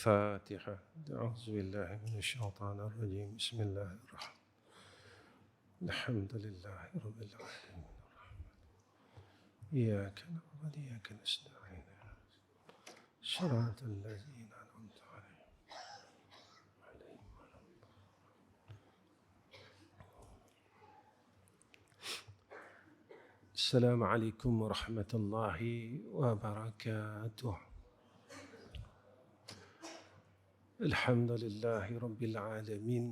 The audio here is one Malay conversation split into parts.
الفاتحة. أعوذ بالله من الشيطان الرجيم. بسم الله الرحمن الرحيم. الحمد لله رب العالمين. إياك نعبد وإياك نستعين. صراط الذين أنعمت عليهم. السلام عليكم ورحمة الله وبركاته. الحمد لله رب العالمين،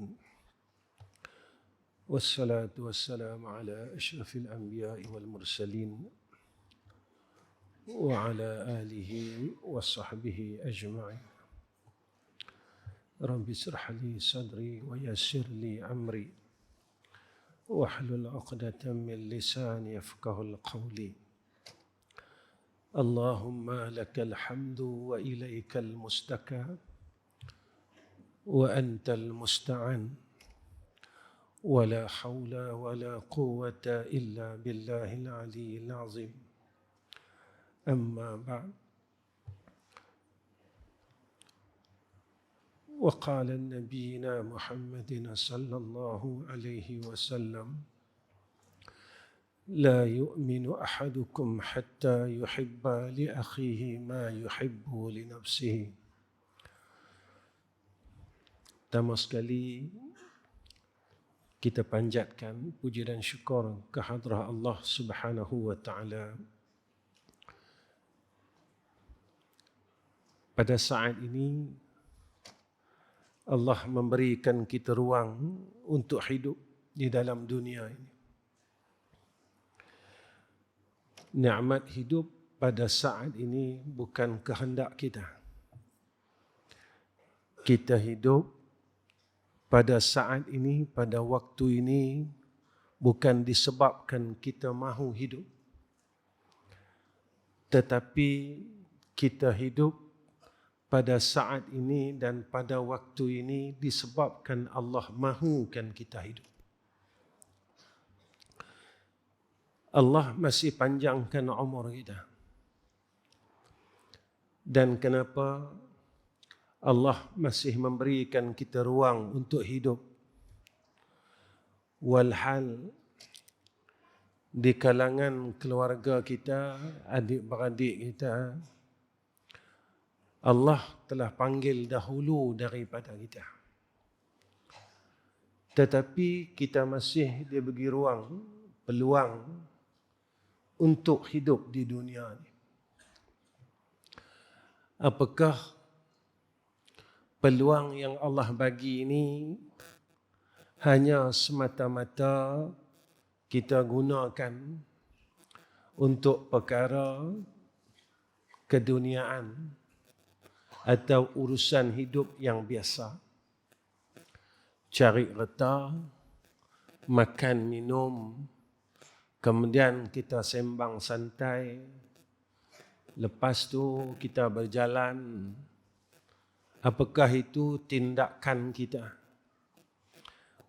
والصلاة والسلام على أشرف الأنبياء والمرسلين وعلى آله وصحبه أجمعين. رب اشرح لي صدري ويسر لي أمري واحلل عقدة من لساني يفقهوا القول. اللهم لك الحمد وإليك المستكى وأنت المستعان، ولا حول ولا قوة إلا بالله العلي العظيم. أما بعد، وقال نبينا محمد صلى الله عليه وسلم: لا يؤمن أحدكم حتى يحب لأخيه ما يحب لنفسه. Pertama sekali kita panjatkan puji dan syukur kehadrat Allah Subhanahu wa taala. Pada saat ini Allah memberikan kita ruang untuk hidup di dalam dunia ini. Nikmat hidup pada saat ini bukan kehendak kita. Kita hidup pada saat ini, pada waktu ini, bukan disebabkan kita mahu hidup, tetapi kita hidup pada saat ini dan pada waktu ini disebabkan Allah mahukan kita hidup. Allah masih panjangkan umur kita. Dan kenapa Allah masih memberikan kita ruang untuk hidup? Walhal di kalangan keluarga kita, adik-beradik kita, Allah telah panggil dahulu daripada kita. Tetapi kita masih diberi ruang, peluang untuk hidup di dunia ini. Apakah peluang yang Allah bagi ini hanya semata-mata kita gunakan untuk perkara keduniaan atau urusan hidup yang biasa? Cari reta, makan minum, kemudian kita sembang santai, lepas tu kita berjalan. Apakah itu tindakan kita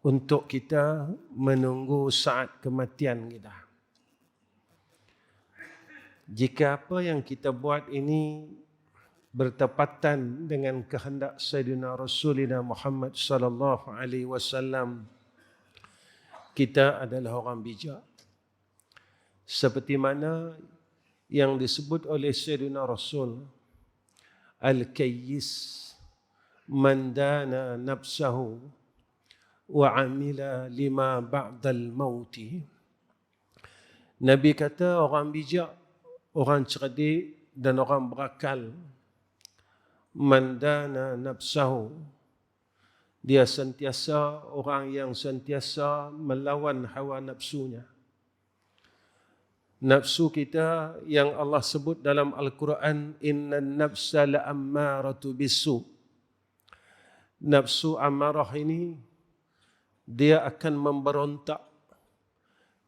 untuk kita menunggu saat kematian kita? Jika apa yang kita buat ini bertepatan dengan kehendak Sayyidina Rasulina Muhammad sallallahu alaihi wasallam, kita adalah orang bijak. Seperti mana yang disebut oleh Sayyidina Rasul, Al-Kayyis man dana nafsahu wa amila lima ba'dal mauti. Nabi kata orang bijak, orang cerdik dan orang berakal, man dana nafsahu, dia sentiasa orang yang sentiasa melawan hawa nafsunya. Nafsu kita yang Allah sebut dalam Al-Quran, innan nafsa la'ammaratu bisu. Nafsu amarah ini dia akan memberontak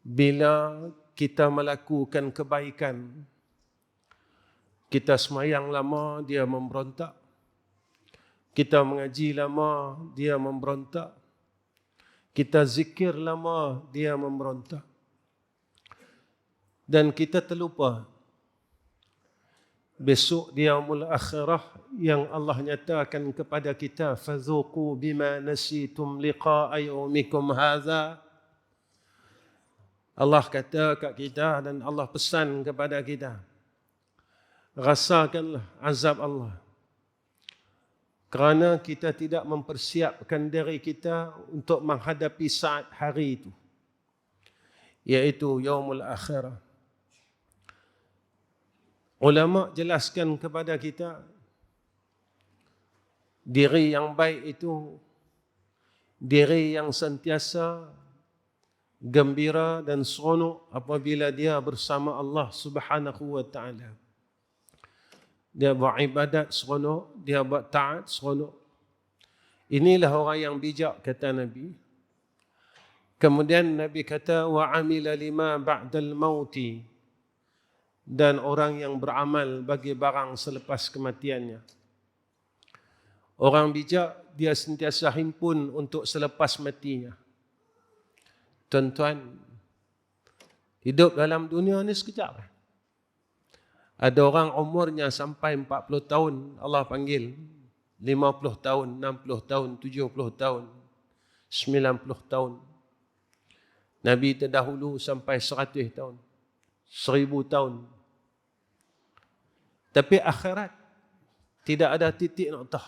bila kita melakukan kebaikan. Kita semayang lama, dia memberontak. Kita mengaji lama, dia memberontak. Kita zikir lama, dia memberontak. Dan kita terlupa besok di yaumul akhirah yang Allah nyatakan kepada kita, fadzuqu bima nasitum liqa'a yaumikum hadza. Allah kata kat kita dan Allah pesan kepada kita, rasakanlah azab Allah kerana kita tidak mempersiapkan diri kita untuk menghadapi saat hari itu, iaitu yaumul akhirah. Ulama jelaskan kepada kita, diri yang baik itu diri yang sentiasa gembira dan seronok apabila dia bersama Allah Subhanahu wa taala. Dia buat ibadat seronok, dia buat taat seronok. Inilah orang yang bijak, kata Nabi. Kemudian Nabi kata, wa amila lima ba'dal mauti, dan orang yang beramal bagi barang selepas kematiannya. Orang bijak dia sentiasa himpun untuk selepas matinya. Tuan-tuan, hidup dalam dunia ni sekejap. Ada orang umurnya sampai 40 tahun, Allah panggil 50 tahun, 60 tahun, 70 tahun, 90 tahun. Nabi terdahulu sampai 100 tahun, 1000 tahun. Tapi akhirat tidak ada titik noktah.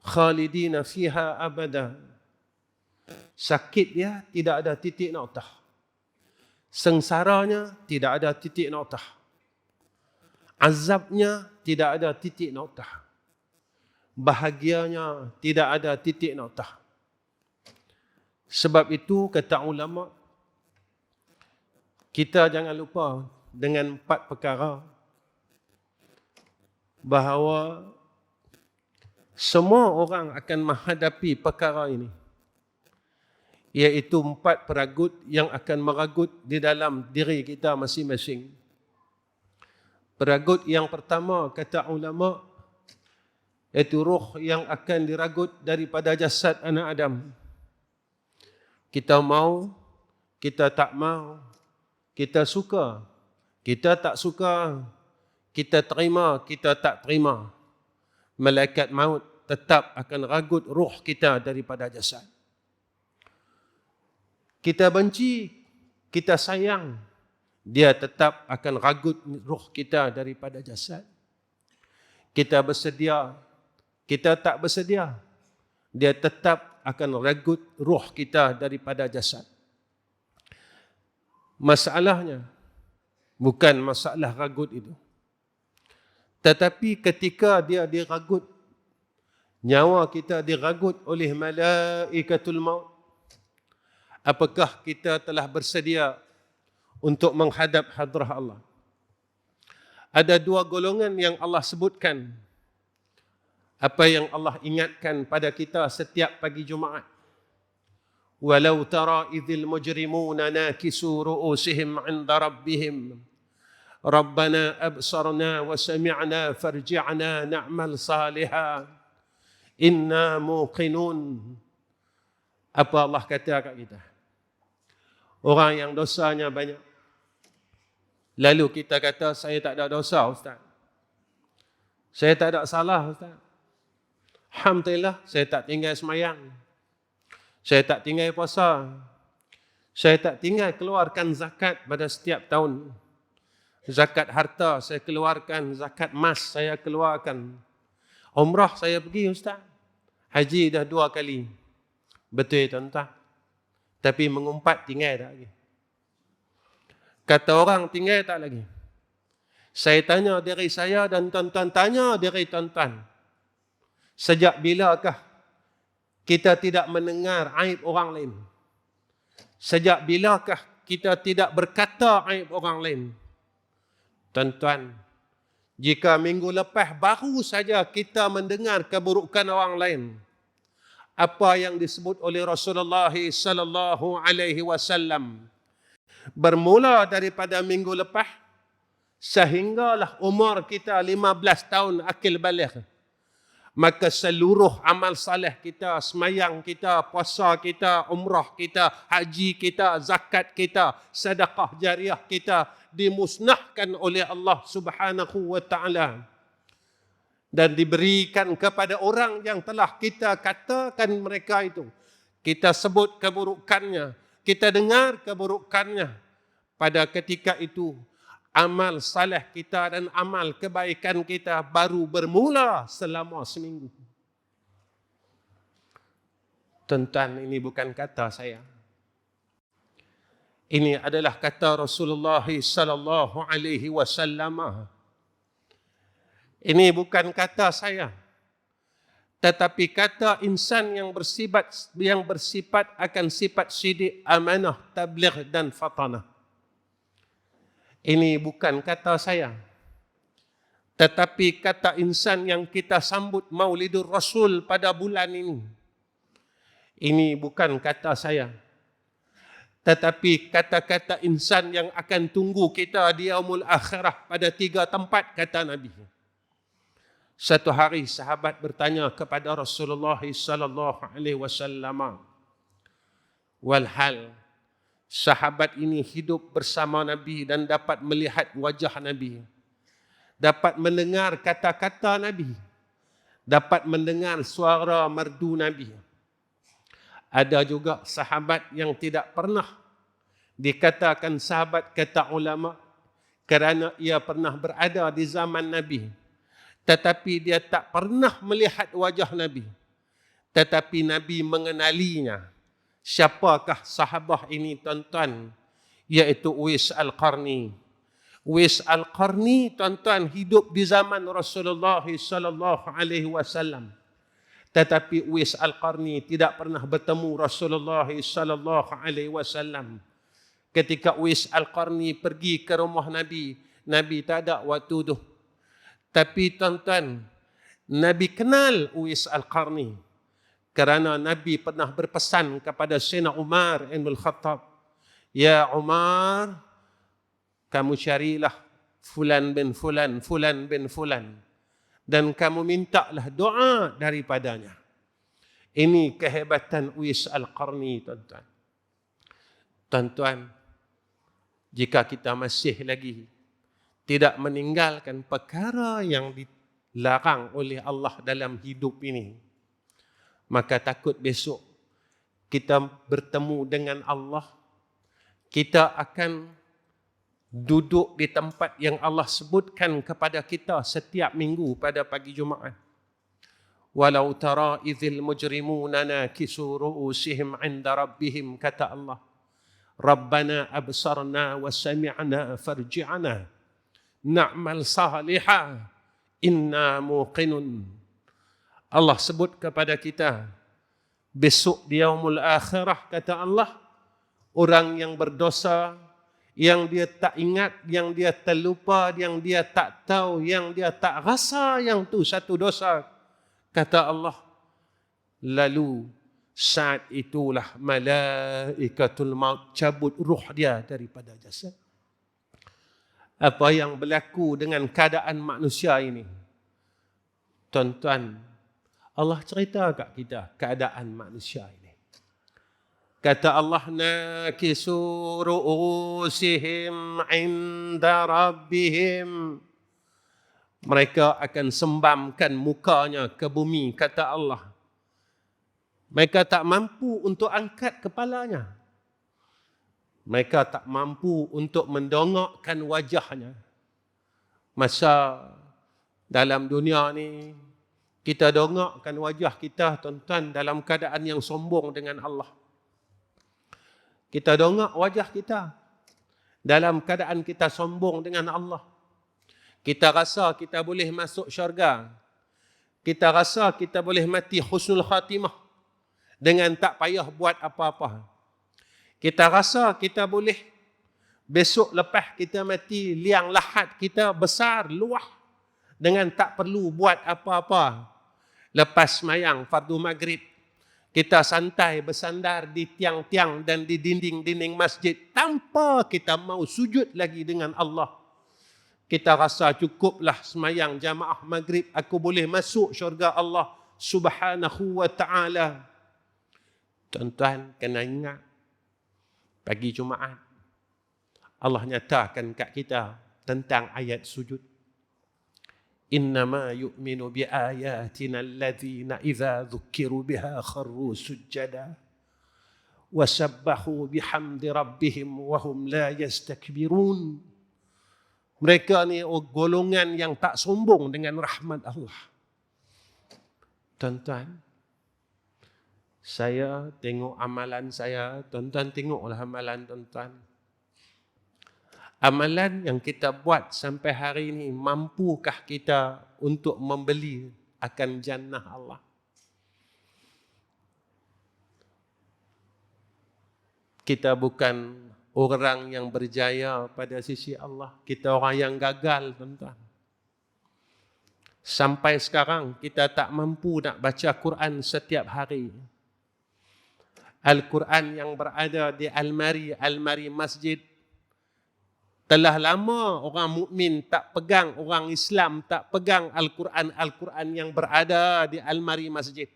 Khalidina fiha abada. Sakit dia tidak ada titik noktah. Sengsaranya tidak ada titik noktah. Azabnya tidak ada titik noktah. Bahagianya tidak ada titik noktah. Sebab itu kata ulama, kita jangan lupa dengan 4 perkara bahawa semua orang akan menghadapi perkara ini, iaitu 4 peragut yang akan meragut di dalam diri kita masing-masing. Peragut yang pertama, kata ulama, iaitu roh yang akan diragut daripada jasad anak Adam. Kita mau, kita tak mau, kita suka, kita tak suka, kita terima, kita tak terima. Malaikat maut tetap akan ragut roh kita daripada jasad. Kita benci, kita sayang, dia tetap akan ragut roh kita daripada jasad. Kita bersedia, kita tak bersedia, dia tetap akan ragut roh kita daripada jasad. Masalahnya bukan masalah ragut itu, tetapi ketika dia diragut, nyawa kita diragut oleh malaikatul maut, apakah kita telah bersedia untuk menghadap hadrah Allah? Ada 2 golongan yang Allah sebutkan, apa yang Allah ingatkan pada kita setiap pagi Jumaat. Walau tara idzil mujrimuna nakisu ru'usihim 'inda rabbihim Rabbana absarna wa sami'na farji'na na'mal salihan inna muqinun. Apa Allah kata kat kita? Orang yang dosanya banyak, lalu kita kata, saya tak ada dosa Ustaz, saya tak ada salah Ustaz, alhamdulillah saya tak tinggal semayang, saya tak tinggal puasa, saya tak tinggal keluarkan zakat pada setiap tahun, zakat harta saya keluarkan, zakat emas saya keluarkan, umrah saya pergi Ustaz, haji dah 2 kali. Betul tuan-tuan? Tapi mengumpat tinggal tak lagi. Kata orang tinggal tak lagi. Saya tanya diri saya dan tuan-tuan tanya diri tuan-tuan, sejak bilakah kita tidak mendengar aib orang lain? Sejak bilakah kita tidak berkata aib orang lain? Tuan-tuan, jika minggu lepas baru saja kita mendengar keburukan orang lain, apa yang disebut oleh Rasulullah sallallahu alaihi wasallam, bermula daripada minggu lepas sehinggalah umur kita 15 tahun akil baligh, maka seluruh amal saleh kita, semayang kita, puasa kita, umrah kita, haji kita, zakat kita, sedekah jariah kita dimusnahkan oleh Allah Subhanahu wa taala dan diberikan kepada orang yang telah kita katakan mereka itu. Kita sebut keburukannya, kita dengar keburukannya. Pada ketika itu amal saleh kita dan amal kebaikan kita baru bermula selama seminggu. Tuan-tuan, ini bukan kata saya. Ini adalah kata Rasulullah sallallahu alaihi wasallam. Ini bukan kata saya, tetapi kata insan yang bersifat akan sifat sidik, amanah, tabligh dan fatanah. Ini bukan kata saya, tetapi kata insan yang kita sambut Maulidur Rasul pada bulan ini. Ini bukan kata saya, tetapi kata-kata insan yang akan tunggu kita di yaumul akhirah pada 3 tempat, kata Nabi. Satu hari sahabat bertanya kepada Rasulullah sallallahu alaihi wasallam, walhal sahabat ini hidup bersama Nabi dan dapat melihat wajah Nabi, dapat mendengar kata-kata Nabi, dapat mendengar suara merdu Nabi. Ada juga sahabat yang tidak pernah dikatakan sahabat kata ulama kerana ia pernah berada di zaman Nabi, tetapi dia tak pernah melihat wajah Nabi, tetapi Nabi mengenalinya. Siapakah sahabah ini, tuan-tuan? Iaitu Uwais Al-Qarni. Uwais Al-Qarni, tuan-tuan, hidup di zaman Rasulullah sallallahu alaihi wasallam. Tetapi Uwais Al-Qarni tidak pernah bertemu Rasulullah sallallahu alaihi wasallam. Ketika Uwais Al-Qarni pergi ke rumah Nabi, Nabi tak ada waktu tu. Tapi tuan-tuan, Nabi kenal Uwais Al-Qarni kerana Nabi pernah berpesan kepada Sayyidina Umar bin Khattab, ya Umar, kamu carilah fulan bin fulan, fulan bin fulan, dan kamu mintalah doa daripadanya. Ini kehebatan Uwais Al-Qarni, tuan-tuan. Tuan-tuan, jika kita masih lagi tidak meninggalkan perkara yang dilarang oleh Allah dalam hidup ini, maka takut besok kita bertemu dengan Allah, kita akan duduk di tempat yang Allah sebutkan kepada kita setiap minggu pada pagi Jumaat. Walau tara idzil mujrimuna nakisu ru'usihim 'inda rabbihim, kata Allah, Rabbana absarna wa sami'na farji'na na'mal salihah inna muqinun. Allah sebut kepada kita, besok di yaumul akhirah, kata Allah, orang yang berdosa, yang dia tak ingat, yang dia terlupa, yang dia tak tahu, yang dia tak rasa yang tu satu dosa, kata Allah, lalu saat itulah malaikatul maut cabut ruh dia daripada jasad. Apa yang berlaku dengan keadaan manusia ini? Tuan-tuan, Allah cerita kat kita keadaan manusia ini. Kata Allah, nakisu ru'usihim 'inda rabbihim. Mereka akan sembamkan mukanya ke bumi, kata Allah. Mereka tak mampu untuk angkat kepalanya. Mereka tak mampu untuk mendongakkan wajahnya. Masa dalam dunia ni, kita dongakkan wajah kita, tuan-tuan, dalam keadaan yang sombong dengan Allah. Kita dongak wajah kita dalam keadaan kita sombong dengan Allah. Kita rasa kita boleh masuk syurga. Kita rasa kita boleh mati husnul khatimah dengan tak payah buat apa-apa. Kita rasa kita boleh besok lepas kita mati, liang lahat kita besar, luah, dengan tak perlu buat apa-apa. Lepas semayang fardu maghrib, kita santai bersandar di tiang-tiang dan di dinding-dinding masjid tanpa kita mau sujud lagi dengan Allah. kita rasa cukuplah semayang jamaah maghrib, aku boleh masuk syurga Allah Subhanahu wa ta'ala. Tuan-tuan kena ingat, pagi Jumaat Allah nyatakan kat kita tentang ayat sujud. Innama yu'minu bi ayatina alladhina idza dhukiru biha kharru sujjada wa sabbahu bihamdi rabbihim wa hum la yastakbirun. Mereka ni golongan yang tak sombong dengan rahmat Allah. Tuan-tuan, saya tengok amalan saya, tuan-tuan tengoklah amalan tuan-tuan. Amalan yang kita buat sampai hari ini, mampukah kita untuk membeli akan jannah Allah? Kita bukan orang yang berjaya pada sisi Allah. Kita orang yang gagal, tuan-tuan. Sampai sekarang kita tak mampu nak baca Quran setiap hari. Al-Quran yang berada di almari masjid, telah lama orang mukmin tak pegang, orang Islam tak pegang Al-Quran yang berada di almari masjid.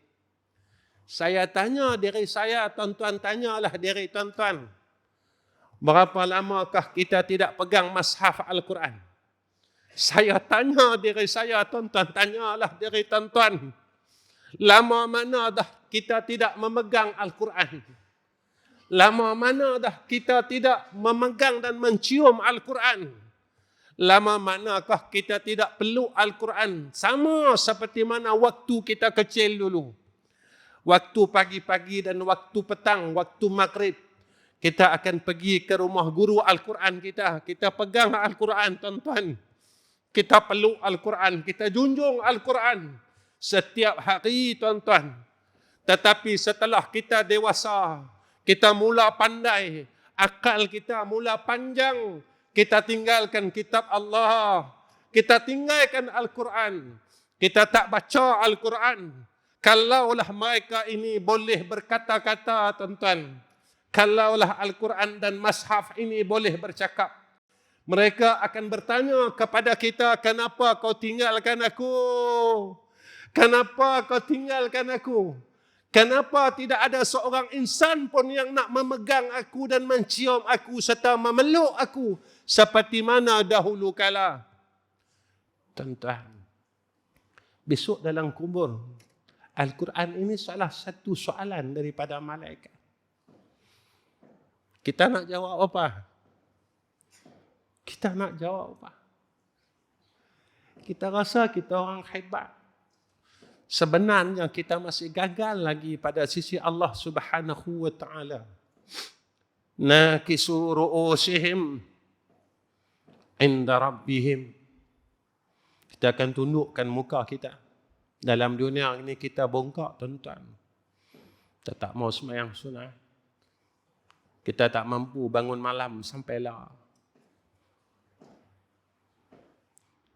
Saya tanya diri saya, tuan-tuan tanyalah diri tuan-tuan, berapa lamakah kita tidak pegang mushaf Al-Quran? Saya tanya diri saya, tuan-tuan tanyalah diri tuan-tuan, lama mana dah kita tidak memegang Al-Quran? Lama mana dah kita tidak memegang dan mencium Al-Quran? Lama manakah kita tidak peluk Al-Quran? Sama seperti mana waktu kita kecil dulu. Waktu pagi-pagi dan waktu petang, waktu maghrib, kita akan pergi ke rumah guru Al-Quran kita. Kita pegang Al-Quran, tuan-tuan. Kita peluk Al-Quran, kita junjung Al-Quran setiap hari, tuan-tuan. Tetapi setelah kita dewasa, kita mula pandai, akal kita mula panjang, kita tinggalkan kitab Allah, kita tinggalkan Al-Quran, kita tak baca Al-Quran. Kalaulah mereka ini boleh berkata-kata, tuan-tuan, kalaulah Al-Quran dan mushaf ini boleh bercakap, mereka akan bertanya kepada kita, kenapa kau tinggalkan aku? Kenapa kau tinggalkan aku? Kenapa tidak ada seorang insan pun yang nak memegang aku dan mencium aku serta memeluk aku seperti mana dahulu kala? Tuan-tuan, besok dalam kubur, Al-Quran ini salah satu soalan daripada malaikat. Kita nak jawab apa? Kita nak jawab apa? Kita rasa kita orang hebat. Sebenarnya kita masih gagal lagi pada sisi Allah Subhanahu wa ta'ala. Nakisu ru'usihim inda rabbihim. Kita akan tundukkan muka kita. Dalam dunia ini kita bongkak, tuan-tuan. Kita tak mau sembahyang sunat. Kita tak mampu bangun malam sampailah.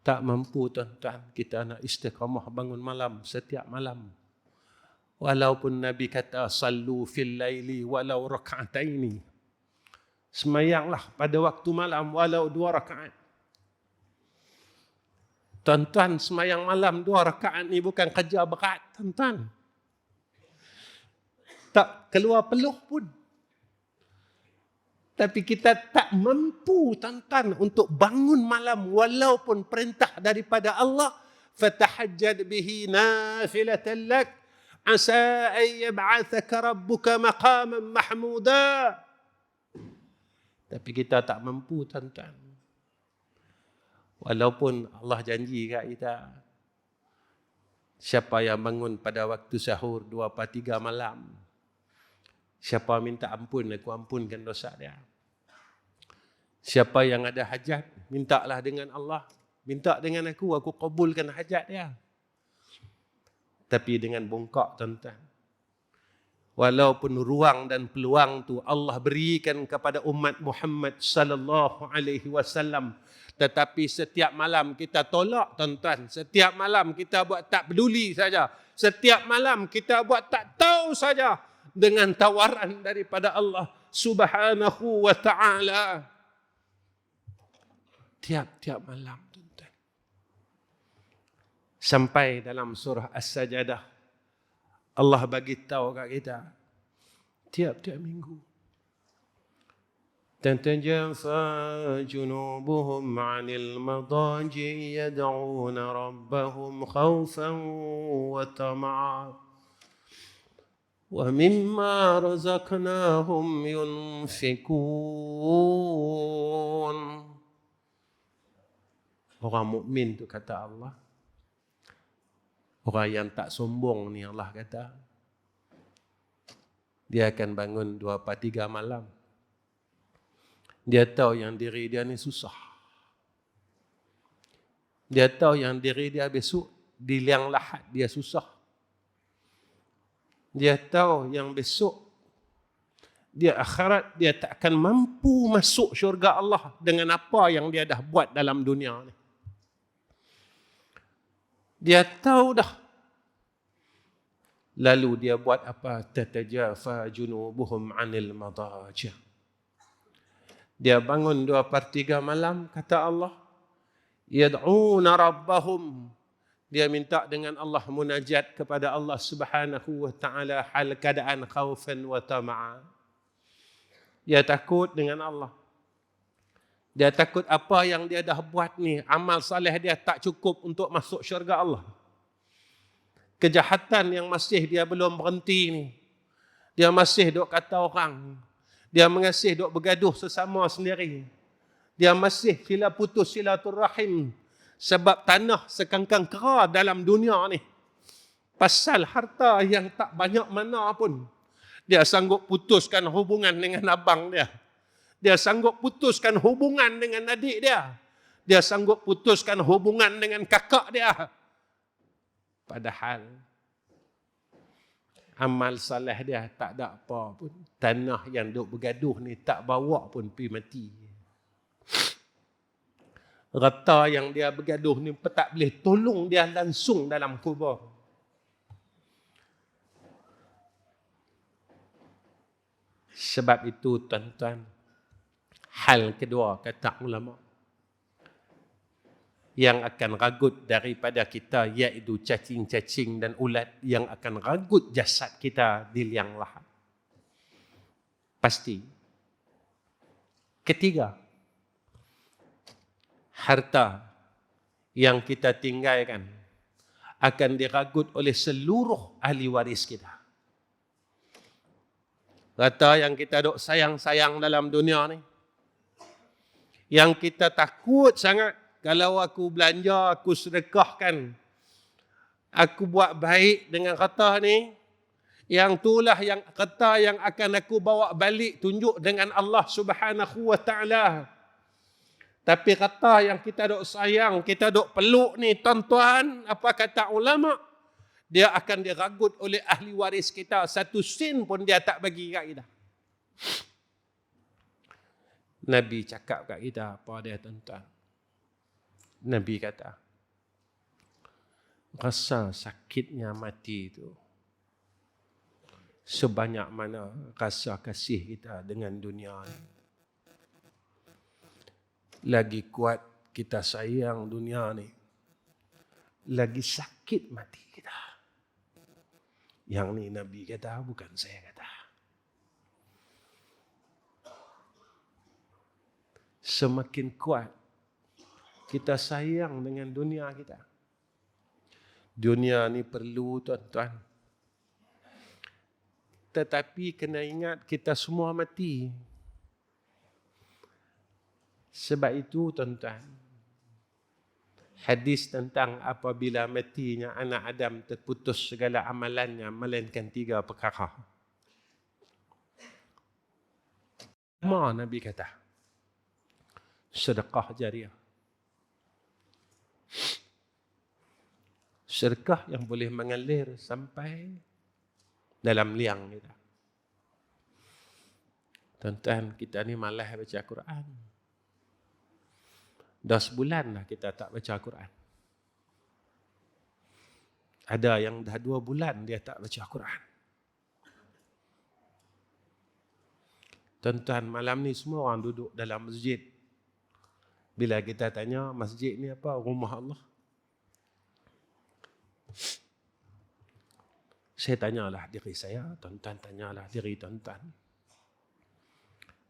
Tak mampu, tuan-tuan, kita nak istiqamah bangun malam setiap malam. Walaupun Nabi kata, sallu fil laili walau raka'ataini. Semayanglah pada waktu malam walau 2 rakaat. Tuan-tuan, semayang malam 2 rakaat ni bukan kerja berat, tuan-tuan. Tak keluar peluh pun. Tapi kita tak mampu, tuan-tuan, untuk bangun malam walaupun perintah daripada Allah. Fatahajjad bihi nafilatan lak asa an yab'athaka rabbuka maqaman mahmuda. Tapi kita tak mampu, tuan-tuan. Walaupun Allah janji kat kita, siapa yang bangun pada waktu sahur 2/3 malam, siapa minta ampun, aku ampunkan dosa dia. Siapa yang ada hajat, mintalah dengan Allah. Minta dengan aku kabulkan hajat dia. Tapi dengan bongkak, tuan-tuan. Walaupun ruang dan peluang tu Allah berikan kepada umat Muhammad sallallahu alaihi wasallam, tetapi setiap malam kita tolak, tuan-tuan. Setiap malam kita buat tak peduli saja. Setiap malam kita buat tak tahu saja dengan tawaran daripada Allah Subhanahu wa ta'ala. tiap-tiap malam, tuan-tuan. Sampai dalam surah As-Sajadah, Allah bagi tahu kat kita, tiap-tiap minggu. تتجافى جنوبهم عن المضاجع يدعون ربهم خوفا وطمعا ومما رزقناهم ينفقون. Orang mukmin tu kata Allah, orang yang tak sombong ni Allah kata, dia akan bangun 2/3 malam. Dia tahu yang diri dia ni susah. Dia tahu yang diri dia besok di liang lahat dia susah. Dia tahu yang besok dia akhirat dia tak akan mampu masuk syurga Allah dengan apa yang dia dah buat dalam dunia ni. Dia tahu dah. Lalu dia buat apa? Tatajafa junubuhum 'anil madaji'. Dia bangun 2/3 malam, kata Allah, yad'una rabbahum. Dia minta dengan Allah, munajat kepada Allah Subhanahu wa taala hal keadaan khaufan wa tama'a. Dia takut dengan Allah. Dia takut apa yang dia dah buat ni, amal soleh dia tak cukup untuk masuk syurga Allah. Kejahatan yang masih dia belum berhenti ni. Dia masih duk kata orang. Dia masih duk bergaduh sesama sendiri. Dia masih putus silaturrahim sebab tanah sekangkang kera dalam dunia ni. Pasal harta yang tak banyak mana pun. Dia sanggup putuskan hubungan dengan abang dia. Dia sanggup putuskan hubungan dengan adik dia. Dia sanggup putuskan hubungan dengan kakak dia. Padahal amal saleh dia tak ada apa pun. Tanah yang duk bergaduh ni tak bawa pun pergi mati. Rata yang dia bergaduh ni tak boleh tolong dia langsung dalam kubur. Sebab itu tuan-tuan, hal kedua kata ulama yang akan ragut daripada kita iaitu cacing-cacing dan ulat yang akan ragut jasad kita di liang lahat. Pasti. Ketiga, harta yang kita tinggalkan akan diragut oleh seluruh ahli waris kita. Harta yang kita duk sayang-sayang dalam dunia ni, yang kita takut sangat, kalau aku belanja, aku sedekahkan, aku buat baik dengan harta ni, yang itulah yang harta yang akan aku bawa balik tunjuk dengan Allah Subhanahu wa taala. Tapi harta yang kita duk sayang, kita duk peluk ni tuan-tuan, apa kata ulama? Dia akan diragut oleh ahli waris kita, satu sen pun dia tak bagi kat kita. Nabi cakap kat kita apa dia tuan-tuan? Nabi kata, rasa sakitnya mati itu sebanyak mana rasa kasih kita dengan dunia ini. Lagi kuat kita sayang dunia ni, lagi sakit mati kita. Yang ni Nabi kata, bukan saya kata. Semakin kuat kita sayang dengan dunia kita. Dunia ni perlu tuan-tuan. Tetapi kena ingat kita semua mati. Sebab itu tuan-tuan, hadis tentang apabila matinya anak Adam terputus segala amalannya melainkan 3 perkara. Nabi kata, sedekah jariah. Sedekah yang boleh mengalir sampai dalam liang kita. Tuan-tuan, kita ni malas baca Quran. Dah sebulan lah kita tak baca Quran. Ada yang dah 2 bulan dia tak baca Quran. Tuan-tuan, malam ni semua orang duduk dalam masjid. Bila kita tanya masjid ni apa? Rumah Allah. Saya tanyalah diri saya, tuan-tuan tanyalah diri tuan-tuan.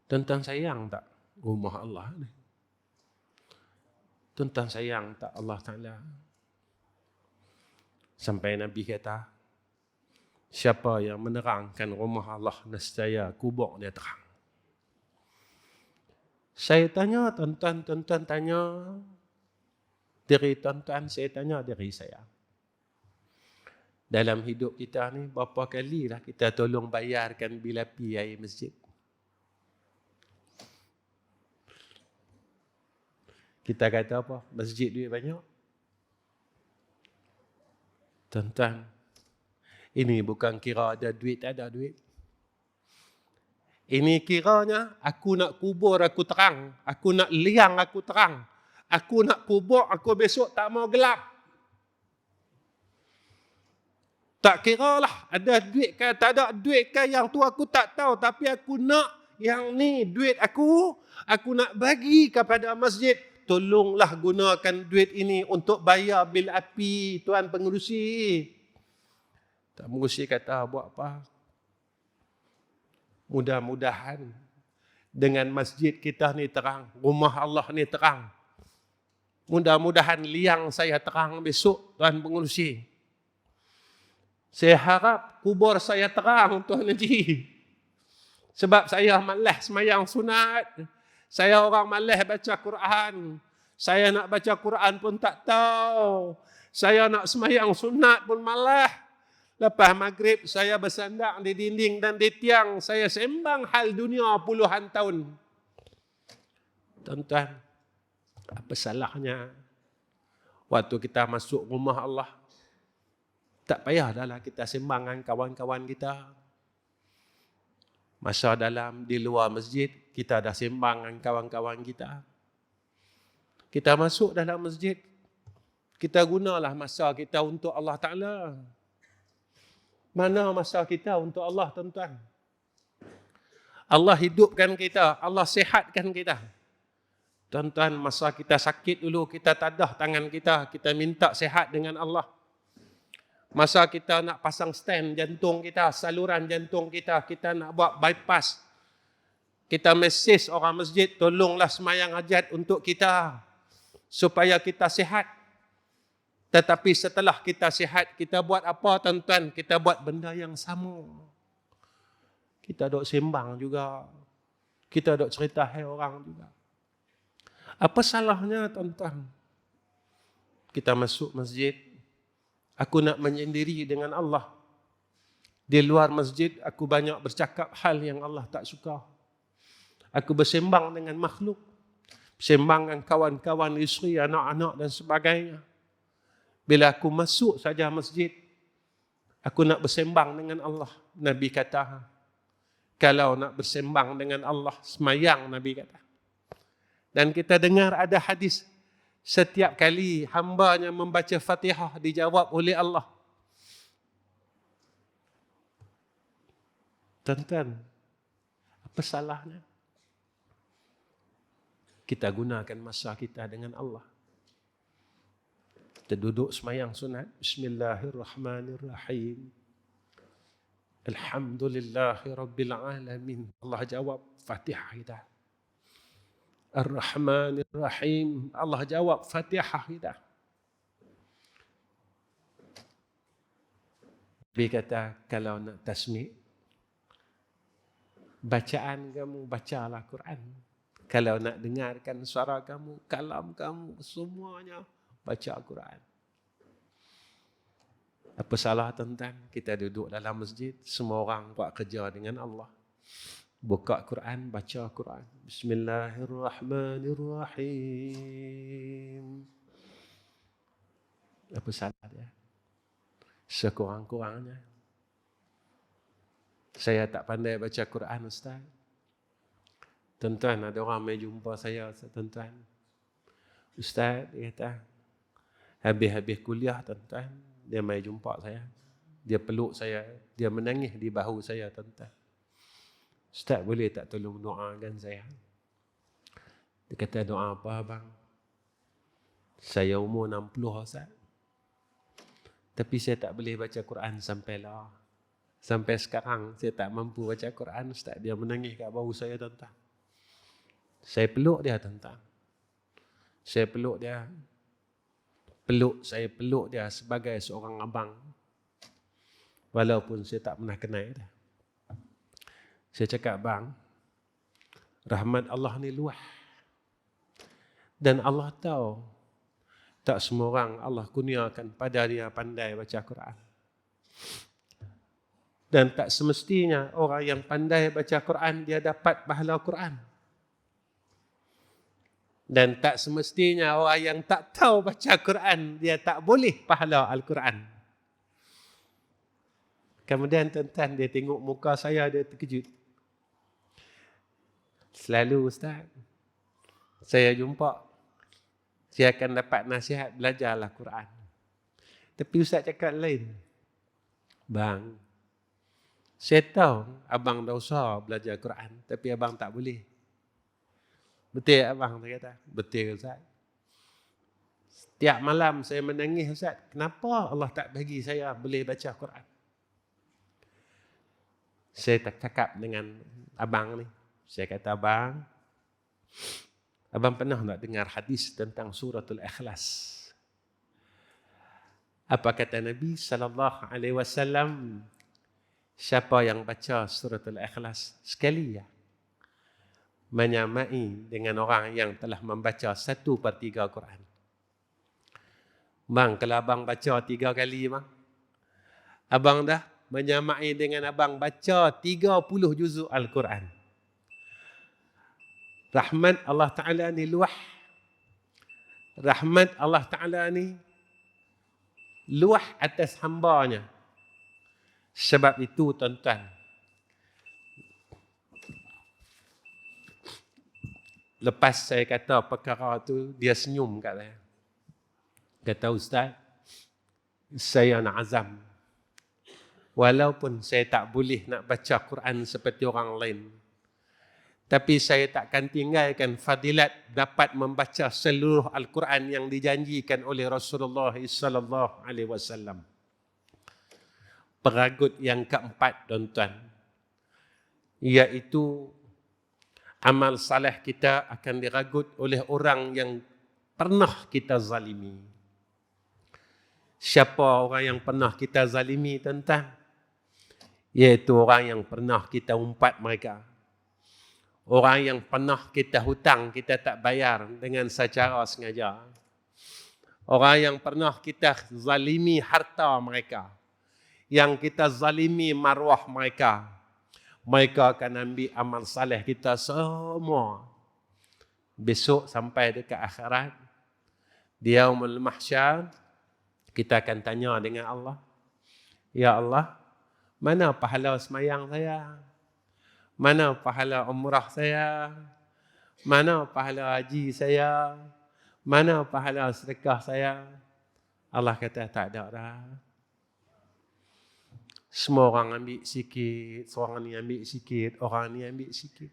Tuan-tuan sayang tak rumah Allah ni? Tuan-tuan sayang tak Allah Ta'ala? Sampai Nabi kata, siapa yang menerangkan rumah Allah, nescaya kubur dia terang. Saya tanya tuan-tuan, tuan-tuan tanya diri tuan-tuan, saya tanya diri saya. Dalam hidup kita ni, berapa kalilah kita tolong bayarkan bil api air masjid? Kita kata apa? Masjid duit banyak. Tuan-tuan, ini bukan kira ada duit, tak ada duit. Ini kiranya aku nak kubur aku terang. Aku nak liang aku terang. Aku nak kubur aku besok tak mau gelap. Tak kiralah ada duit ke tak ada duit ke, yang tu aku tak tahu. Tapi aku nak yang ni duit aku nak bagi kepada masjid. Tolonglah gunakan duit ini untuk bayar bil api, Tuan Pengerusi. Tuan Pengerusi kata, buat apa? Mudah-mudahan dengan masjid kita ni terang, rumah Allah ni terang. Mudah-mudahan liang saya terang besok, Tuan Pengerusi. Saya harap kubur saya terang, Tuan Haji. Sebab saya malas semayang sunat. Saya orang malas baca Quran. Saya nak baca Quran pun tak tahu. Saya nak semayang sunat pun malas. Lepas maghrib saya bersandar di dinding dan di tiang. Saya sembang hal dunia puluhan tahun. Tuan-tuan, apa salahnya waktu kita masuk rumah Allah, tak payah dahlah kita sembang dengan kawan-kawan kita. Masa dalam di luar masjid, kita dah sembang dengan kawan-kawan kita. Kita masuk dalam masjid, kita gunalah masa kita untuk Allah Ta'ala. Mana masa kita untuk Allah, tuan-tuan? Allah hidupkan kita, Allah sihatkan kita. Tuan-tuan, masa kita sakit dulu, kita tadah tangan kita minta sihat dengan Allah. Masa kita nak pasang stand jantung kita, saluran jantung kita nak buat bypass. Kita mesej orang masjid, tolonglah semayang hajat untuk kita, supaya kita sihat. Tetapi setelah kita sihat, kita buat apa, tuan-tuan? Kita buat benda yang sama. Kita duk sembang juga. Kita duk cerita hai orang juga. Apa salahnya, tuan-tuan? Kita masuk masjid, aku nak menyendiri dengan Allah. Di luar masjid, aku banyak bercakap hal yang Allah tak suka. Aku bersembang dengan makhluk. Bersembang dengan kawan-kawan, isteri, anak-anak dan sebagainya. Bila aku masuk saja masjid, aku nak bersembang dengan Allah. Nabi kata, kalau nak bersembang dengan Allah, semayang, Nabi kata. Dan kita dengar ada hadis, setiap kali hambanya membaca Fatihah, dijawab oleh Allah. Tuan-tuan, apa salahnya kita gunakan masa kita dengan Allah? Kita duduk semayang sunat. Bismillahirrahmanirrahim. Alhamdulillahi Rabbil Alamin. Allah jawab Fatihah kita. Ar-Rahmanir-Rahim. Allah jawab Fatihah kita. Nabi kata, kalau nak tasmi', bacaan kamu, bacalah Quran. Kalau nak dengarkan suara kamu, kalam kamu, semuanya, baca Quran. Apa salah, tuan-tuan? Kita duduk dalam masjid, semua orang buat kerja dengan Allah. Buka Quran, baca Quran. Bismillahirrahmanirrahim. Apa salah dia? Sekurang-kurangnya. Saya tak pandai baca Quran, Ustaz. Tuan-tuan, ada orang mai jumpa saya, tuan-tuan. Ustaz, dia kata, habis-habis kuliah, tuan-tuan, dia mai jumpa saya. Dia peluk saya, dia menangis di bahu saya, tuan-tuan. Ustaz, boleh tak tolong doakan saya? Dia kata, doa apa abang? Saya umur 60 Ustaz. Tapi saya tak boleh baca Quran sampai sekarang saya tak mampu baca Quran Ustaz. Dia menangis kat bahu saya tuan-tuan. Saya peluk dia tuan-tuan. Saya peluk dia. Saya peluk dia sebagai seorang abang. Walaupun saya tak pernah kenal dia. Saya cakap, bang, rahmat Allah ni luas. Dan Allah tahu tak semua orang Allah kurniakan pada dia pandai baca Quran. Dan tak semestinya orang yang pandai baca Quran dia dapat pahala Quran. Dan tak semestinya orang yang tak tahu baca Quran dia tak boleh pahala Al-Quran. Kemudian tuan-tuan dia tengok muka saya, dia terkejut. Selalu Ustaz, saya jumpa, saya akan dapat nasihat belajarlah Quran. Tapi Ustaz cakap lain. Bang, saya tahu abang dah usaha belajar Quran, tapi abang tak boleh. Betul abang, saya kata. Betul Ustaz. Setiap malam saya menangis Ustaz. Kenapa Allah tak bagi saya boleh baca Quran? Saya tak cakap dengan abang ni. Saya kata, abang pernah tak dengar hadis tentang suratul Ikhlas? Apa kata Nabi sallallahu alaihi wasallam? Siapa yang baca suratul Ikhlas sekali ya, menyamai dengan orang yang telah membaca 1/3 Quran. Bang, kalau abang baca 3 kali bang, abang dah menyamai dengan abang baca 30 juzuk Al-Quran. Rahmat Allah Ta'ala ni luah. Rahmat Allah Ta'ala ni luah atas hambanya. Sebab itu tuan-tuan, lepas saya kata perkara tu, dia senyum kat saya. Kata, Ustaz, saya nak azam. Walaupun saya tak boleh nak baca Quran seperti orang lain, tapi saya takkan tinggalkan fadilat dapat membaca seluruh Al-Quran yang dijanjikan oleh Rasulullah sallallahu alaihi wasallam. Peragut yang keempat, tuan-tuan, iaitu amal saleh kita akan diragut oleh orang yang pernah kita zalimi. Siapa orang yang pernah kita zalimi, tuan-tuan? Iaitu orang yang pernah kita umpat mereka. Orang yang pernah kita hutang, kita tak bayar dengan secara sengaja. Orang yang pernah kita zalimi harta mereka. Yang kita zalimi maruah mereka. Mereka akan ambil amal saleh kita semua. Besok sampai dekat akhirat, di yaumul mahsyar, kita akan tanya dengan Allah, ya Allah, mana pahala semayang saya? Mana pahala umrah saya? Mana pahala haji saya? Mana pahala sedekah saya? Allah kata, tak ada dah. Semua orang ambil sikit, seorang ni ambil sikit, orang ni ambil sikit.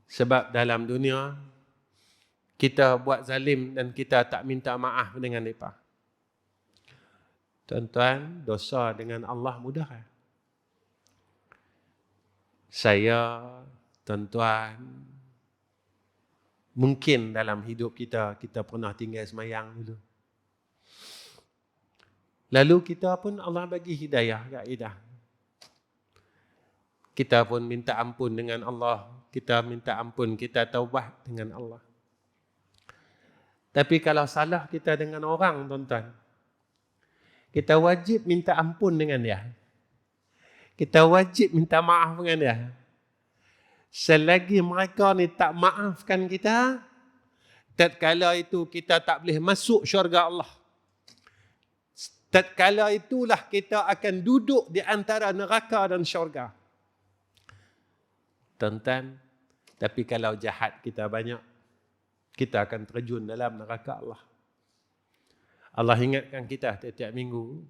Sebab dalam dunia, kita buat zalim dan kita tak minta maaf dengan mereka. Tuan-tuan, dosa dengan Allah mudah. Saya, tuan-tuan, mungkin dalam hidup kita pernah tinggal semayang dulu. Lalu kita pun Allah bagi hidayah, kaidah. Kita pun minta ampun dengan Allah. Kita minta ampun, kita taubat dengan Allah. Tapi kalau salah kita dengan orang, tuan-tuan, kita wajib minta ampun dengan dia. Kita wajib minta maaf dengan dia. Selagi mereka ni tak maafkan kita, tatkala itu kita tak boleh masuk syurga Allah. Tatkala itulah kita akan duduk di antara neraka dan syurga. Tuan-tuan, tapi kalau jahat kita banyak, kita akan terjun dalam neraka Allah. Allah ingatkan kita tiap-tiap minggu,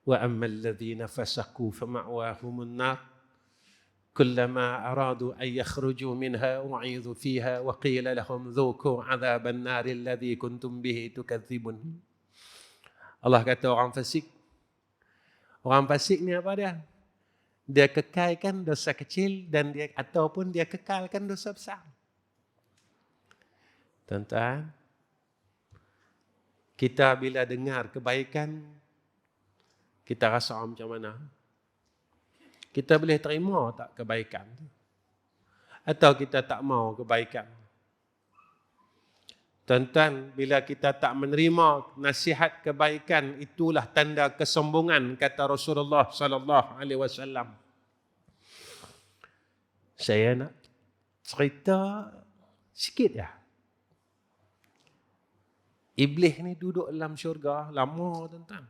wa ammal ladzina fasaqu fama'wahumun nar كلما أرادوا أن يخرجوا منها أعيذوا فيها وقيل لهم ذوقوا عذاب النار الذي كنتم به تكذبون. Allah kata orang fasik. Orang fasik ni apa dia? Dia kekalkan dosa kecil dan dia ataupun dia kekalkan dosa besar. Tuan-tuan, kita bila dengar kebaikan, kita rasa macam mana? Kita boleh terima tak kebaikan tu? Atau kita tak mau kebaikan? Tuan-tuan, bila kita tak menerima nasihat kebaikan, itulah tanda kesombongan, kata Rasulullah sallallahu alaihi wasallam. Saya nak cerita sikit ya. Iblis ni duduk dalam syurga lama, tuan-tuan.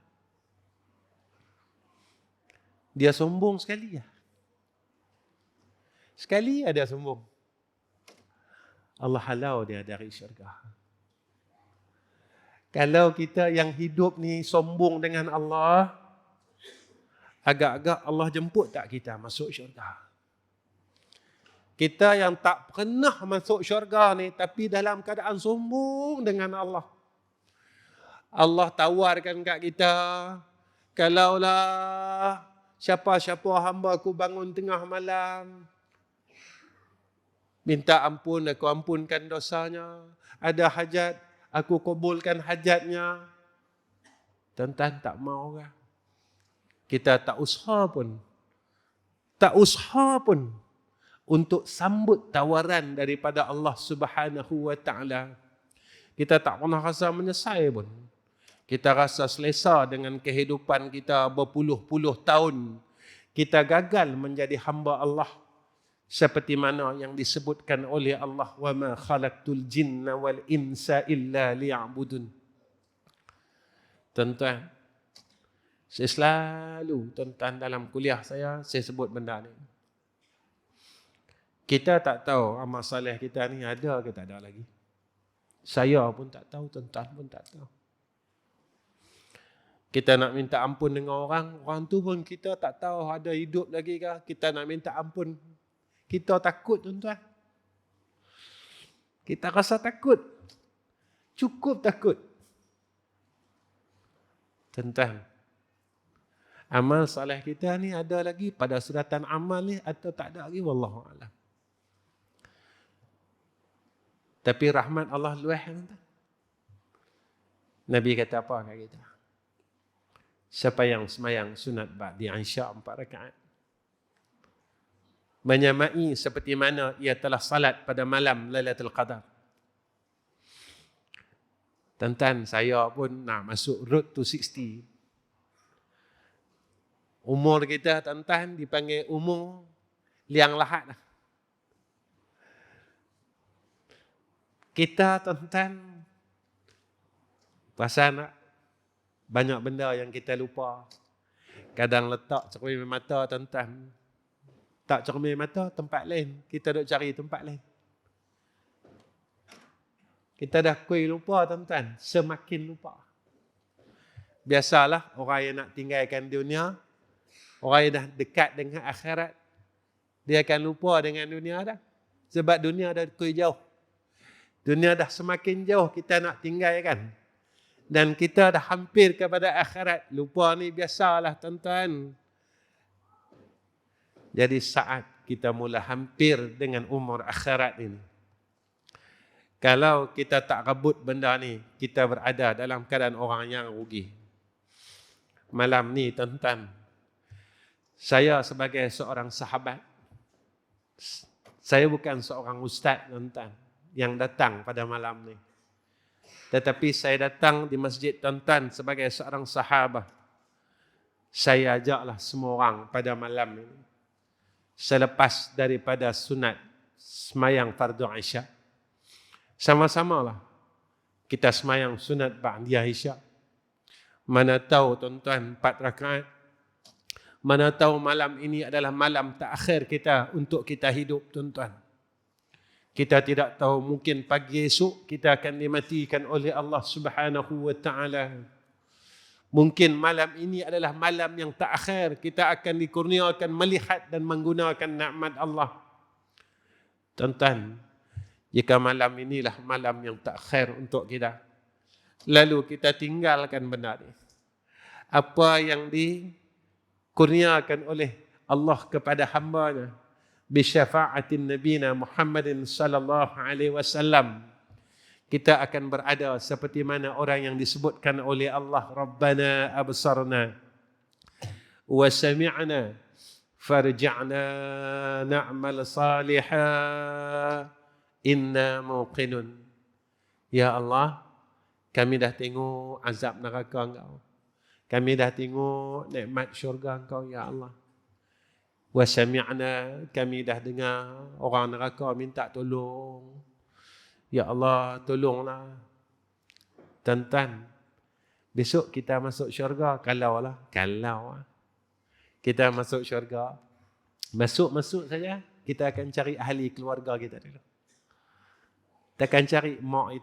Dia sombong sekali ya. Sekali dia sombong. Allah halau dia dari syurga. Kalau kita yang hidup ni sombong dengan Allah, agak-agak Allah jemput tak kita masuk syurga? Kita yang tak pernah masuk syurga ni, tapi dalam keadaan sombong dengan Allah. Allah tawarkan kat kita, kalaulah siapa-siapa hamba aku bangun tengah malam, minta ampun, aku ampunkan dosanya. Ada hajat, aku kabulkan hajatnya. Tuan-tuan tak mau kan? Kita tak usaha pun. Tak usaha pun untuk sambut tawaran daripada Allah Subhanahu wa taala. Kita tak pernah rasa menyesal pun. Kita rasa selesa dengan kehidupan kita berpuluh-puluh tahun. Kita gagal menjadi hamba Allah. Seperti mana yang disebutkan oleh Allah, wa ma khalaqtul jinna wal insa illa liya'budun. Tuan-tuan, saya selalu, tuan-tuan, dalam kuliah saya sebut benda ni. Kita tak tahu amal soleh kita ni ada ke tak ada lagi. Saya pun tak tahu, tuan-tuan pun tak tahu. Kita nak minta ampun dengan orang tu pun kita tak tahu ada hidup lagi ke. Kita nak minta ampun, kita takut, tuan-tuan. Kita rasa takut. Cukup takut. Tuan-tuan, amal soleh kita ni ada lagi pada suratan amal ni atau tak ada lagi? Wallahu a'lam. Tapi rahmat Allah luas, tuan-tuan. Nabi kata apa kat kita? Siapa yang semayang sunat ba'di Isya 4 rakaat, menyamai seperti mana ia telah salat pada malam Lailatul Qadar. Tuan-tuan, saya pun nak masuk road to 60. Umur kita, tuan-tuan, dipanggil umur liang lahat lah. Kita, tuan-tuan, pasal nak banyak benda yang kita lupa. Kadang letak cermin mata, tuan-tuan. Tak cermin mata, tempat lain. Kita duk cari tempat lain. Kita dah kui lupa, tuan-tuan. Semakin lupa. Biasalah orang yang nak tinggalkan dunia, orang yang dah dekat dengan akhirat, dia akan lupa dengan dunia dah. Sebab dunia dah kui jauh. Dunia dah semakin jauh kita nak tinggalkan. Dan kita dah hampir kepada akhirat. Lupa ni biasalah, tuan-tuan. Jadi saat kita mula hampir dengan umur akhirat ini, kalau kita tak rebut benda ni, kita berada dalam keadaan orang yang rugi. Malam ni, tuan-tuan, saya sebagai seorang sahabat, saya bukan seorang ustaz, tuan-tuan, yang datang pada malam ni. Tetapi saya datang di masjid, tuan-tuan, sebagai seorang sahabat. Saya ajaklah semua orang pada malam ini, selepas daripada sunat semayang fardu Isya, sama-samalah kita semayang sunat ba'di Isya. Mana tahu, tuan-tuan, 4 rakaat. Mana tahu malam ini adalah malam terakhir kita untuk kita hidup, tuan-tuan. Kita tidak tahu, mungkin pagi esok kita akan dimatikan oleh Allah Subhanahu wa taala. Mungkin malam ini adalah malam yang terakhir kita akan dikurniakan melihat dan menggunakan nikmat Allah. Tuan-tuan, jika malam inilah malam yang terakhir untuk kita, lalu kita tinggalkan benda ini, apa yang dikurniakan oleh Allah kepada hamba-Nya bisyafa'atin nabiyina Muhammadin sallallahu alaihi wasallam, kita akan berada seperti mana orang yang disebutkan oleh Allah, Rabbana absarna wa sami'na farji'na na'mal salihan inna muqinun. Ya Allah, kami dah tengok azab neraka Engkau. Kami dah tengok nikmat syurga Engkau, ya Allah. Wa sami'na, kami dah dengar orang neraka minta tolong. Ya Allah, tolonglah. Tuan-tuan, besok kita masuk syurga, kalau kita masuk syurga, masuk saja, kita akan cari ahli keluarga kita dulu. Kita akan cari mak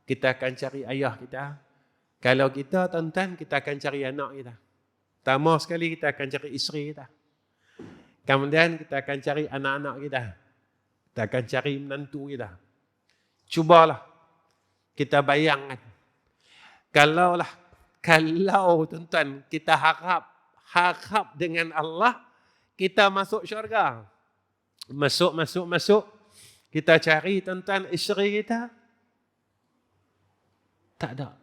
kita akan cari ayah kita. Kalau kita, tuan-tuan, kita akan cari anak kita. Pertama sekali kita akan cari isteri kita. Kemudian kita akan cari anak-anak kita. Kita akan cari menantu kita. Cubalah kita bayangkan. Kalau tuan-tuan kita harap dengan Allah, kita masuk syurga. Masuk. Kita cari tuan-tuan isteri kita. Tak ada.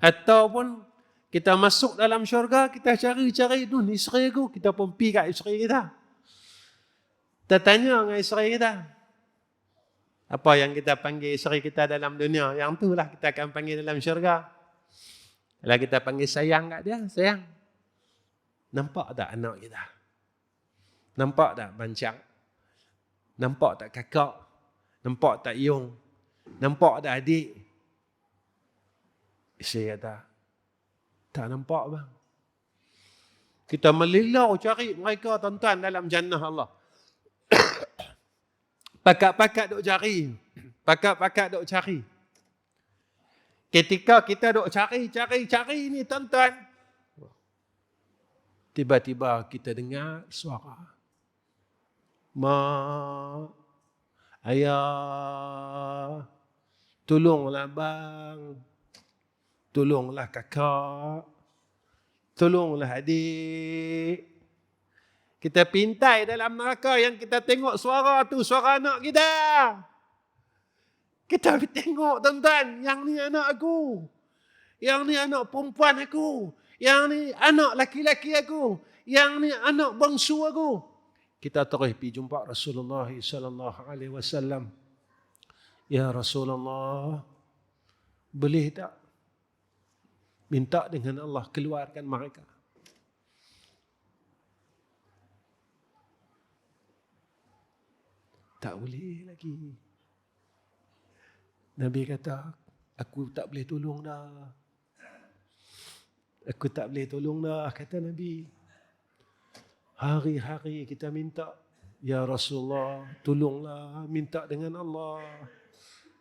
Ataupun kita masuk dalam syurga, kita cari tu isteri aku, kita pun pergi kat isteri kita. Kita tanya dengan isteri kita, apa yang kita panggil isteri kita dalam dunia, yang itulah kita akan panggil dalam syurga. Kalau kita panggil sayang kat dia, sayang. Nampak tak anak kita? Nampak tak bancang? Nampak tak kakak? Nampak tak Yung? Nampak tak adik? Isteri kata, tak nampak bang. Kita melilau cari mereka, tuan-tuan, dalam jannah Allah. Pakat-pakat duk cari. Ketika kita duk cari ni, tuan-tuan, tiba-tiba kita dengar suara. Mak, ayah, tolonglah bang, tolonglah kakak, tolonglah adik. Kita pintai dalam neraka yang kita tengok suara tu, suara anak kita. Kita tengok, tuan-tuan, yang ni anak aku. Yang ni anak perempuan aku. Yang ni anak laki-laki aku. Yang ni anak bangsu aku. Kita terus pergi jumpa Rasulullah sallallahu alaihi wasallam. Ya Rasulullah, boleh tak minta dengan Allah keluarkan mereka? Tak boleh lagi. Nabi kata, aku tak boleh tolong dah. Aku tak boleh tolong dah, kata Nabi. Hari-hari kita minta, ya Rasulullah, tolonglah, minta dengan Allah.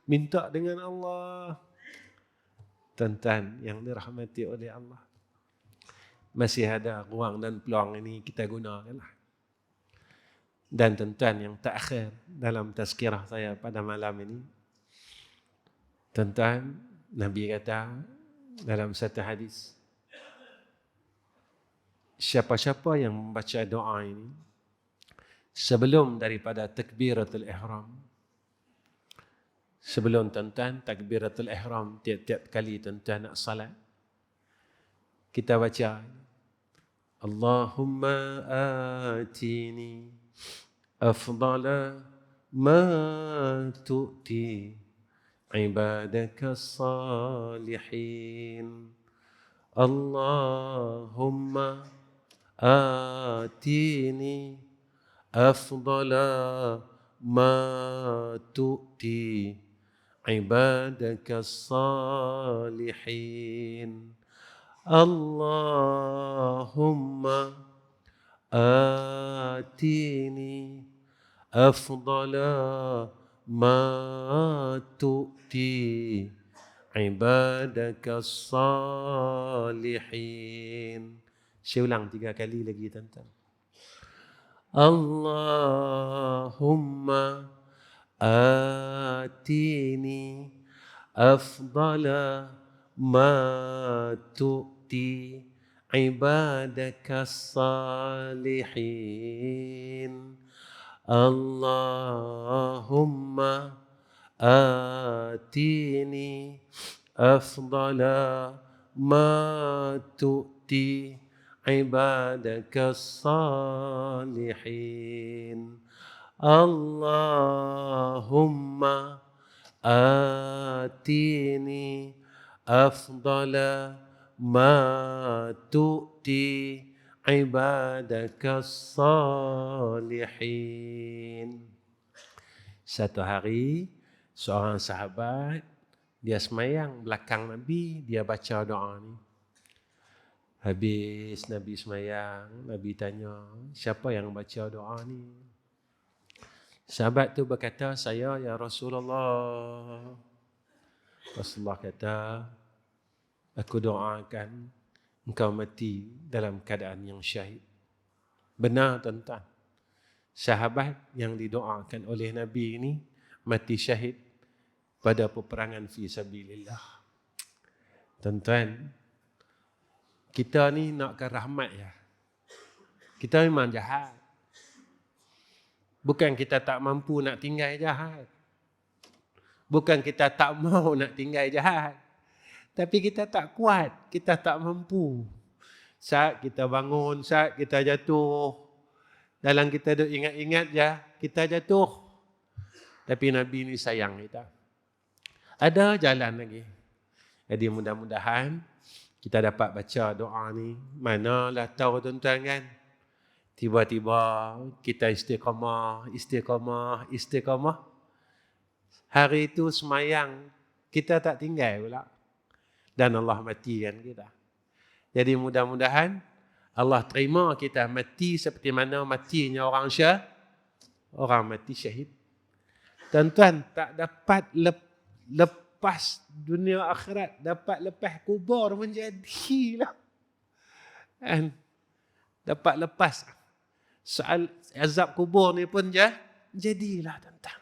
Minta dengan Allah. Tuan-tuan yang dirahmati oleh Allah, masih ada ruang dan peluang ini kita gunakanlah. Dan tuan-tuan yang terakhir dalam tazkirah saya pada malam ini, tuan-tuan, Nabi kata dalam satu hadis, siapa-siapa yang membaca doa ini sebelum daripada takbiratul ihram, sebelum tuan-tuan takbiratul ihram, tiap-tiap kali tuan-tuan nak salat, kita baca Allahumma atini afdala ma tu'ti ibadaka salihin. Allahumma atini afdala ma tu'ti ibadaka salihin. Allahumma atini afdala ma tu'ti عبادك الصالحين. Saya ulang 3 kali lagi tuan-tuan. Allahumma atini afdala ma tu'ti ibadaka salihin. Allahumma atini afdala ma tu'ti ibadaka salihin. Allahumma atini afdala ma tu'ti ibadaka salihin. Satu hari seorang sahabat dia semayang belakang Nabi, dia baca doa ni. Habis Nabi semayang, Nabi tanya, siapa yang baca doa ni? Sahabat tu berkata, saya ya Rasulullah. Rasulullah kata, aku doakan engkau mati dalam keadaan yang syahid. Benar tuan-tuan. Sahabat yang didoakan oleh Nabi ini mati syahid pada peperangan fi sabilillah. Tuan-tuan, kita ni nakkan rahmat ya. Kita memang jahat. Bukan kita tak mampu nak tinggal jahat. Bukan kita tak mau nak tinggal jahat. Tapi kita tak kuat, kita tak mampu. Saat kita bangun, saat kita jatuh, dalam kita duk ingat-ingat je, kita jatuh. Tapi Nabi ni sayang kita. Ada jalan lagi. Jadi mudah-mudahan kita dapat baca doa ni. Manalah tahu tuan-tuan kan. Tiba-tiba kita istiqamah. Hari itu semayang, kita tak tinggal pula. Dan Allah matikan kita. Jadi mudah-mudahan Allah terima kita mati seperti mana matinya orang mati syahid. Tuan-tuan, tak dapat lepas dunia akhirat, dapat lepas kubur pun jadilah. Dan dapat lepas soal azab kubur ni pun jadilah tuan-tuan.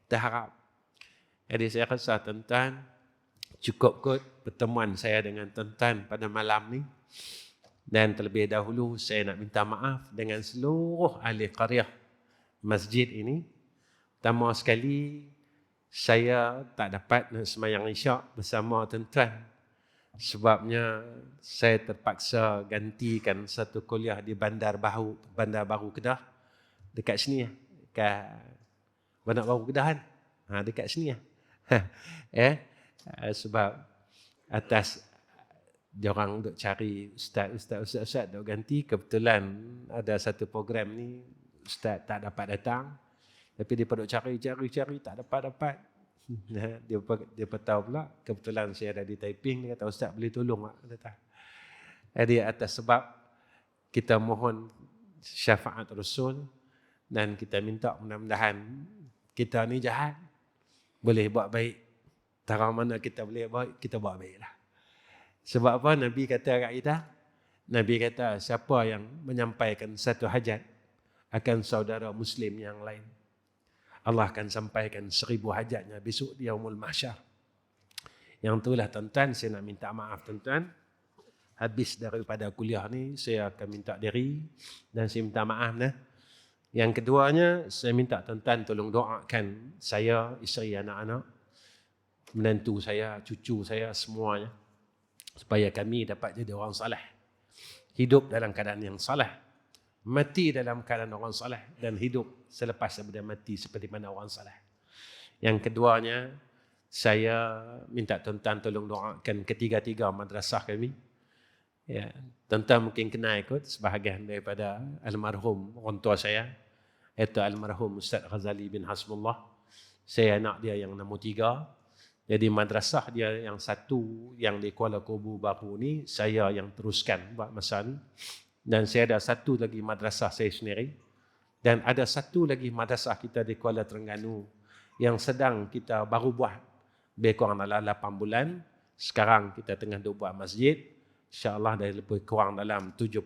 Kita harap. Jadi saya rasa tuan-tuan cukup kot pertemuan saya dengan tuan-tuan pada malam ni. Dan terlebih dahulu saya nak minta maaf dengan seluruh ahli qaryah masjid ini. Pertama sekali saya tak dapat nak sembahyang isyak bersama tuan-tuan. Sebabnya saya terpaksa gantikan satu kuliah di Bandar Baru Kedah. Dekat sini dekat Bandar Baru Kedah kan? Dekat sini sebab atas diorang duk cari ustaz duk ganti, kebetulan ada satu program ni ustaz tak dapat datang. Tapi dia duk cari tak dapat. Dia tahu pula kebetulan saya ada di Taiping, dia kata ustaz boleh tolong tak? Jadi atas sebab kita mohon syafaat Rasul dan kita minta mudah-mudahan kita ni jahat boleh buat baik. Tara mana kita boleh buat, kita buat baiklah. Sebab apa Nabi kata kat kita? Nabi kata siapa yang menyampaikan satu hajat akan saudara Muslim yang lain, Allah akan sampaikan 1000 hajatnya besok di Yaumul Mahsyar. Yang itulah tuan-tuan, saya nak minta maaf tuan-tuan. Habis daripada kuliah ni, saya akan minta diri dan saya minta maaf. Yang keduanya, saya minta tuan-tuan tolong doakan saya, isteri, anak-anak, menantu saya, cucu saya, semuanya. Supaya kami dapat jadi orang saleh. Hidup dalam keadaan yang saleh. Mati dalam keadaan orang saleh. Dan hidup selepas daripada mati seperti mana orang saleh. Yang keduanya, saya minta tuan-tuan tolong doakan ketiga-tiga madrasah kami. Ya, tuan-tuan mungkin kenal ikut sebahagian daripada almarhum orang tua saya. Iaitu almarhum Ustaz Ghazali bin Hasbullah. Saya anak dia yang nombor 3. Jadi madrasah dia yang satu yang di Kuala Kubu baru ni, saya yang teruskan buat masa ni. Dan saya ada satu lagi madrasah saya sendiri. Dan ada satu lagi madrasah kita di Kuala Terengganu yang sedang kita baru buat Lebih kurang dalam 8 bulan. Sekarang kita tengah duk buat masjid. InsyaAllah dah lebih kurang dalam 70%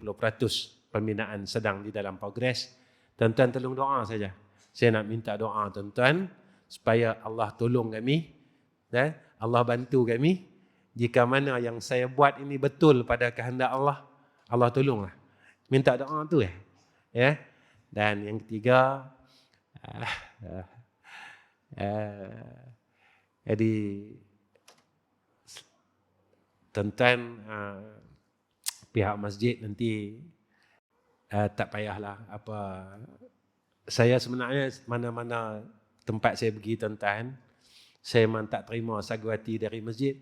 pembinaan sedang di dalam progres. Tuan-tuan tolong doa saja. Saya nak minta doa tuan-tuan supaya Allah tolong kami, Allah bantu kami. Jika mana yang saya buat ini betul pada kehendak Allah, Allah tolonglah. Minta doa tu ya. Dan yang ketiga, jadi tuan-tuan pihak masjid nanti tak payahlah apa. Saya sebenarnya mana-mana tempat saya pergi tuan-tuan, saya memang tak terima sagwati dari masjid.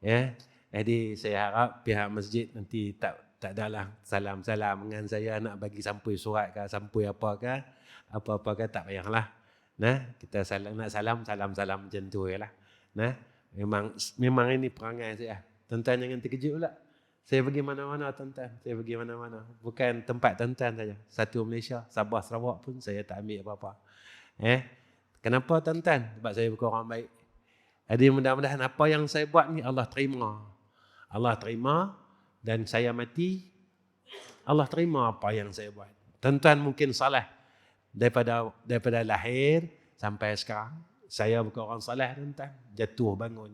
Ya, jadi saya harap pihak masjid nanti tak adalah salam-salam dengan saya nak bagi sampul surat ke sampul apa-apa ke, tak payahlah. Nah, kita nak salam macam tu jelah. Nah, memang ini perangai saya. Tuan-tuan jangan terkejut pula. Saya pergi mana-mana tuan-tuan, saya pergi mana-mana. Bukan tempat tuan-tuan saja. Satu Malaysia, Sabah, Sarawak pun saya tak ambil apa-apa. Kenapa tuan-tuan? Sebab saya bukan orang baik. Jadi mudah-mudahan apa yang saya buat ni Allah terima. Allah terima dan saya mati, Allah terima apa yang saya buat. Tuan-tuan mungkin salah daripada lahir sampai sekarang. Saya bukan orang salah tuan-tuan. Jatuh bangun.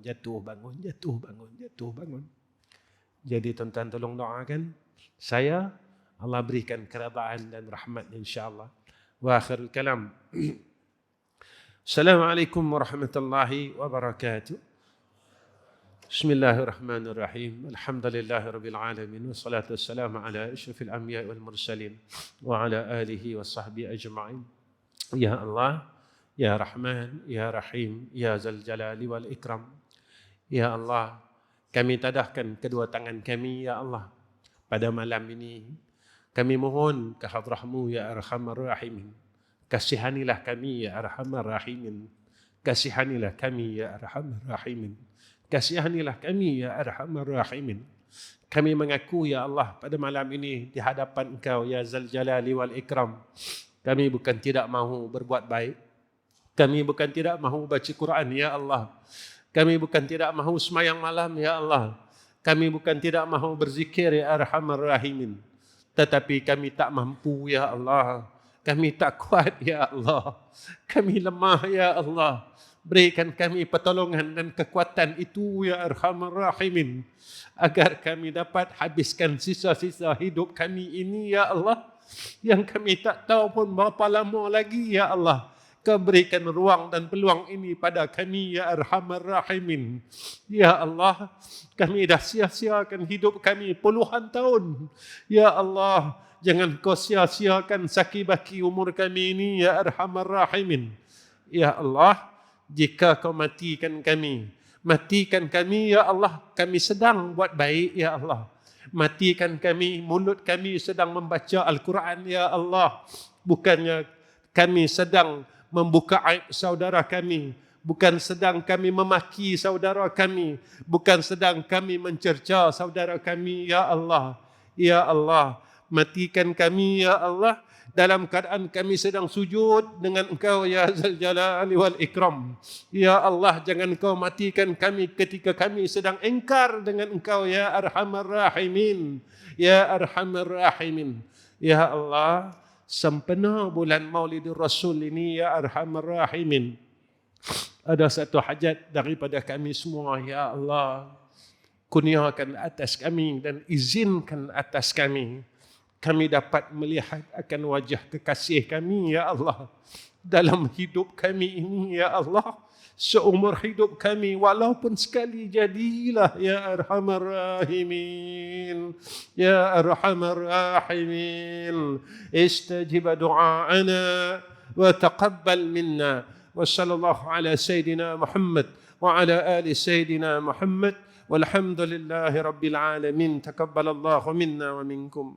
Jadi tuan-tuan tolong doakan saya, Allah berikan keredaan dan rahmat insya-Allah. Wa akhirul kalam. Assalamualaikum warahmatullahi wabarakatuh. Bismillahirrahmanirrahim. Alhamdulillahirabbil alamin wassalatu wassalamu ala asyrafil anbiya'i wal mursalin wa ala alihi washabbihi ajma'in. Ya Allah, ya Rahman, ya Rahim, ya Zal Jalali wal Ikram. Ya Allah, kami tadahkan kedua tangan kami ya Allah pada malam ini. Kami mohon ke hadrah-Mu ya Arhamar Rahimin. Kasihanilah kami ya Arhamar Rahimin. Kasihanilah kami ya Arhamar Rahimin. Kasihanilah kami ya Arhamar Rahimin. Kami mengaku ya Allah pada malam ini di hadapan Engkau ya Zal Jalali wal Ikram. Kami bukan tidak mahu berbuat baik. Kami bukan tidak mahu baca Quran ya Allah. Kami bukan tidak mahu semayang malam ya Allah. Kami bukan tidak mahu berzikir ya Arhamar Rahimin. Tetapi kami tak mampu ya Allah. Kami tak kuat ya Allah. Kami lemah ya Allah. Berikan kami pertolongan dan kekuatan itu ya Arhamar Rahimin. Agar kami dapat habiskan sisa-sisa hidup kami ini ya Allah. Yang kami tak tahu pun berapa lama lagi ya Allah. Kau berikan ruang dan peluang ini pada kami ya Arhamar Rahimin. Ya Allah, kami dah sia-siakan hidup kami puluhan tahun. Ya Allah, jangan kau sia-siakan saki-baki umur kami ini ya Arhamar Rahimin. Ya Allah, jika kau matikan kami ya Allah, kami sedang buat baik ya Allah. Matikan kami, mulut kami sedang membaca Al-Quran ya Allah. Bukannya kami sedang membuka aib saudara kami, bukan sedang kami memaki saudara kami, bukan sedang kami mencerca saudara kami ya Allah. Ya Allah, matikan kami ya Allah dalam keadaan kami sedang sujud dengan Engkau ya Zal Jalali wal Ikram. Ya Allah, jangan Kau matikan kami ketika kami sedang engkar dengan Engkau ya Arhamar Rahimin. Ya Arhamar Rahimin. Ya Allah, sempena bulan Maulidur Rasul ini ya Arhamar Rahimin. Ada satu hajat daripada kami semua ya Allah. Kurniakan atas kami dan izinkan atas kami. Kami dapat melihat akan wajah kekasih kami ya Allah. Dalam hidup kami ini ya Allah. Seumur hidup kami walaupun sekali jadilah ya Arhamar Rahimin. Ya Arhamar Rahimin. Istajib du'aana wa taqabbal minna. Wa sallallahu ala Sayyidina Muhammad wa ala ali Sayyidina Muhammad. Walhamdulillahi Rabbil Alamin. Taqabbalallahu minna wa minkum.